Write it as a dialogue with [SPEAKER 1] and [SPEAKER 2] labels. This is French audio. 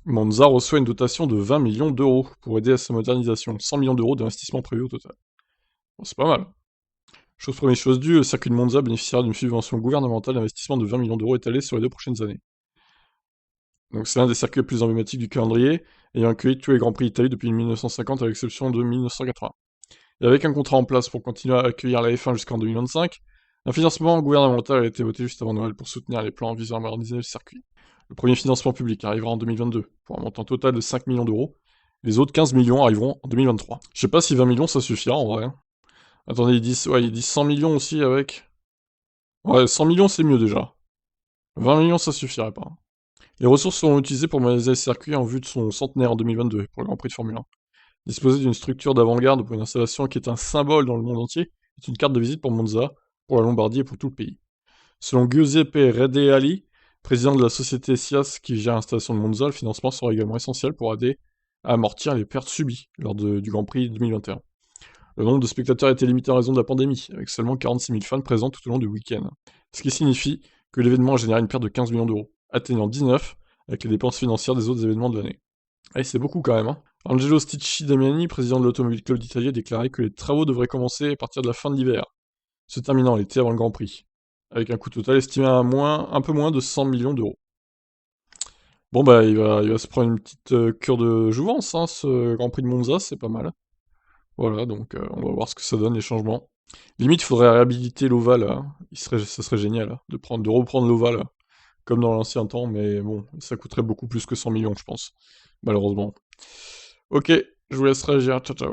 [SPEAKER 1] Monza reçoit une dotation de 20 millions d'euros pour aider à sa modernisation. 100 millions d'euros d'investissement prévu au total. Bon, c'est pas mal. Chose première chose due, le circuit de Monza bénéficiera d'une subvention gouvernementale d'investissement de 20 millions d'euros étalée sur les 2 prochaines années. Donc c'est l'un des circuits les plus emblématiques du calendrier, ayant accueilli tous les Grands Prix d'Italie depuis 1950 à l'exception de 1980. Et avec un contrat en place pour continuer à accueillir la F1 jusqu'en 2025, un financement gouvernemental a été voté juste avant Noël pour soutenir les plans visant à moderniser le circuit. Le premier financement public arrivera en 2022, pour un montant total de 5 millions d'euros. Les autres 15 millions arriveront en 2023. Je sais pas si 20 millions ça suffira en vrai. Attendez, ils disent 100 millions aussi avec... Ouais, 100 millions c'est mieux déjà. 20 millions ça suffirait pas. Les ressources seront utilisées pour moderniser le circuit en vue de son centenaire en 2022, pour le Grand Prix de Formule 1. Disposer d'une structure d'avant-garde pour une installation qui est un symbole dans le monde entier est une carte de visite pour Monza, pour la Lombardie et pour tout le pays. Selon Giuseppe Redeali, président de la société SIAS qui gère l'installation de Monza, le financement sera également essentiel pour aider à amortir les pertes subies lors du Grand Prix 2021. Le nombre de spectateurs était limité en raison de la pandémie, avec seulement 46 000 fans présents tout au long du week-end. Ce qui signifie que l'événement a généré une perte de 15 millions d'euros, atteignant 19 avec les dépenses financières des autres événements de l'année. Ah, c'est beaucoup quand même, hein. Angelo Sticci Damiani, président de l'Automobile Club d'Italie, a déclaré que les travaux devraient commencer à partir de la fin de l'hiver, se terminant l'été avant le Grand Prix, avec un coût total estimé à un peu moins de 100 millions d'euros. Bon bah il va se prendre une petite cure de jouvence, hein, ce Grand Prix de Monza, c'est pas mal. Voilà, donc on va voir ce que ça donne, les changements. Limite, il faudrait réhabiliter l'Oval, hein. Ça serait génial, hein, de reprendre l'Oval, comme dans l'ancien temps, mais bon, ça coûterait beaucoup plus que 100 millions, je pense, malheureusement. Ok, je vous laisse réagir, ciao ciao.